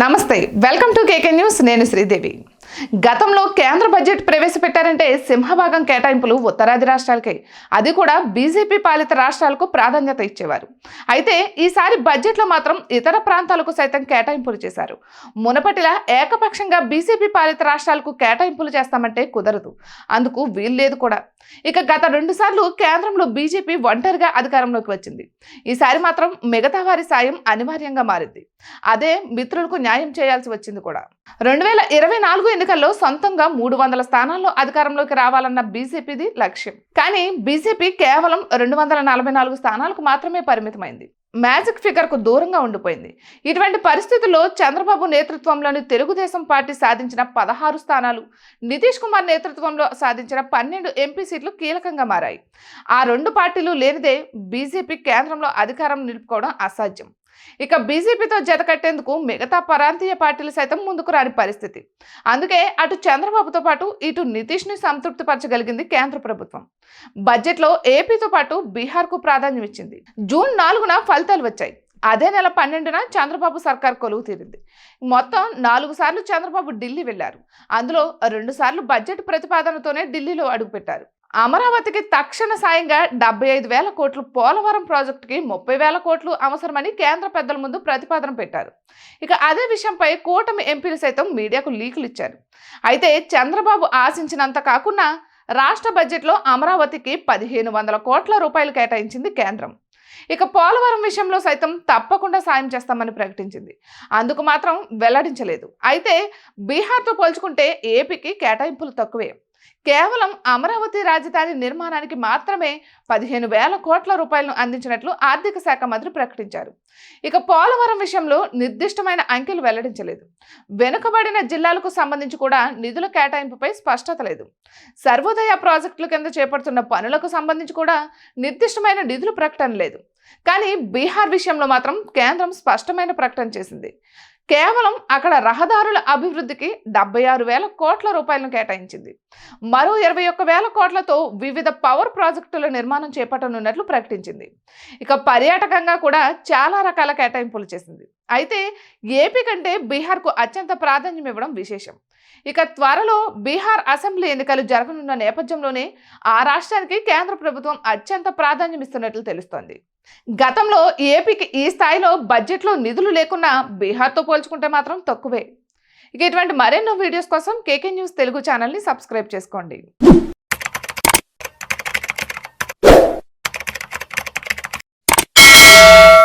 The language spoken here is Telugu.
నమస్తే వెల్కమ్ టు కేకే న్యూస్ నేను శ్రీదేవి గతంలో కేంద్ర బడ్జెట్ ప్రవేశపెట్టారంటే సింహభాగం కేటాయింపులు ఉత్తరాది రాష్ట్రాలకే అది కూడా బీజేపీ పాలిత రాష్ట్రాలకు ప్రాధాన్యత ఇచ్చేవారు అయితే ఈసారి బడ్జెట్లో మాత్రం ఇతర ప్రాంతాలకు సైతం కేటాయింపులు చేశారు మునపటిలా ఏకపక్షంగా బీజేపీ పాలిత రాష్ట్రాలకు కేటాయింపులు చేస్తామంటే కుదరదు అందుకు వీల్లేదు కూడా ఇక గత 2 సార్లు కేంద్రంలో బీజేపీ ఒంటరిగా అధికారంలోకి వచ్చింది ఈసారి మాత్రం మిగతా వారి సాయం అనివార్యంగా మారింది అదే మిత్రులకు న్యాయం చేయాల్సి వచ్చింది కూడా 2024 ఎన్నికల్లో సొంతంగా 300 స్థానాల్లో అధికారంలోకి రావాలన్న బీజేపీది లక్ష్యం కానీ బీజేపీ కేవలం 244 స్థానాలకు మాత్రమే పరిమితమైంది మ్యాజిక్ ఫిగర్ కు దూరంగా ఉండిపోయింది ఇటువంటి పరిస్థితుల్లో చంద్రబాబు నేతృత్వంలోని తెలుగుదేశం పార్టీ సాధించిన 16 స్థానాలు నితీష్ కుమార్ నేతృత్వంలో సాధించిన 12 ఎంపీ సీట్లు కీలకంగా మారాయి ఆ రెండు పార్టీలు లేనిదే బీజేపీ కేంద్రంలో అధికారం నిలుపుకోవడం అసాధ్యం ఇక బీజేపీతో జతకట్టేందుకు మిగతా ప్రాంతీయ పార్టీలు సైతం ముందుకు రాని పరిస్థితి అందుకే అటు చంద్రబాబుతో పాటు ఇటు నితీష్ని సంతృప్తిపరచగలిగింది కేంద్ర ప్రభుత్వం బడ్జెట్లో ఏపీతో పాటు బీహార్కు ప్రాధాన్యం ఇచ్చింది జూన్ 4న ఫలితాలు వచ్చాయి అదే నెల 12న చంద్రబాబు సర్కార్ కొలువు తీరింది మొత్తం 4 సార్లు చంద్రబాబు ఢిల్లీ వెళ్లారు అందులో 2 సార్లు బడ్జెట్ ప్రతిపాదనతోనే ఢిల్లీలో అడుగుపెట్టారు అమరావతికి తక్షణ సాయంగా 75,000 కోట్లు పోలవరం ప్రాజెక్టుకి 30,000 కోట్లు అవసరమని కేంద్ర పెద్దల ముందు ప్రతిపాదన పెట్టారు ఇక అదే విషయంపై కూటమి ఎంపీలు సైతం మీడియాకు లీకులు ఇచ్చారు అయితే చంద్రబాబు ఆశించినంత కాకుండా రాష్ట్ర బడ్జెట్లో అమరావతికి 1,500 కోట్ల రూపాయలు కేటాయించింది కేంద్రం ఇక పోలవరం విషయంలో సైతం తప్పకుండా సాయం చేస్తామని ప్రకటించింది అందుకు మాత్రం వెల్లడించలేదు అయితే బీహార్తో పోల్చుకుంటే ఏపీకి కేటాయింపులు తక్కువే కేవలం అమరావతి రాజధాని నిర్మాణానికి మాత్రమే 15,000 కోట్ల రూపాయలను అందించినట్లు ఆర్థిక శాఖ మంత్రి ప్రకటించారు ఇక పోలవరం విషయంలో నిర్దిష్టమైన అంకెలు వెల్లడించలేదు వెనుకబడిన జిల్లాలకు సంబంధించి కూడా నిధుల కేటాయింపుపై స్పష్టత లేదు సర్వోదయ ప్రాజెక్టుల కింద చేపడుతున్న పనులకు సంబంధించి కూడా నిర్దిష్టమైన నిధుల ప్రకటన లేదు కానీ బీహార్ విషయంలో మాత్రం కేంద్రం స్పష్టమైన ప్రకటన చేసింది కేవలం అక్కడ రహదారుల అభివృద్ధికి 76,000 కోట్ల రూపాయలను కేటాయించింది మరో 21,000 కోట్లతో వివిధ పవర్ ప్రాజెక్టుల నిర్మాణం చేపట్టనున్నట్లు ప్రకటించింది ఇక పర్యాటకంగా కూడా చాలా రకాల కేటాయింపులు చేసింది అయితే ఏపీ కంటే బీహార్కు అత్యంత ప్రాధాన్యం ఇవ్వడం విశేషం ఇక త్వరలో బీహార్ అసెంబ్లీ ఎన్నికలు జరగనున్న నేపథ్యంలోనే ఆ రాష్ట్రానికి కేంద్ర ప్రభుత్వం అత్యంత ప్రాధాన్యం ఇస్తున్నట్లు తెలుస్తోంది గతంలో ఏపీకి ఈ స్థాయిలో బడ్జెట్లో నిధులు లేకున్నా బీహార్తో పోల్చుకుంటే మాత్రం తక్కువే ఇక ఇటువంటి మరెన్నో వీడియోస్ కోసం కేకే న్యూస్ తెలుగు ఛానల్ని సబ్స్క్రైబ్ చేసుకోండి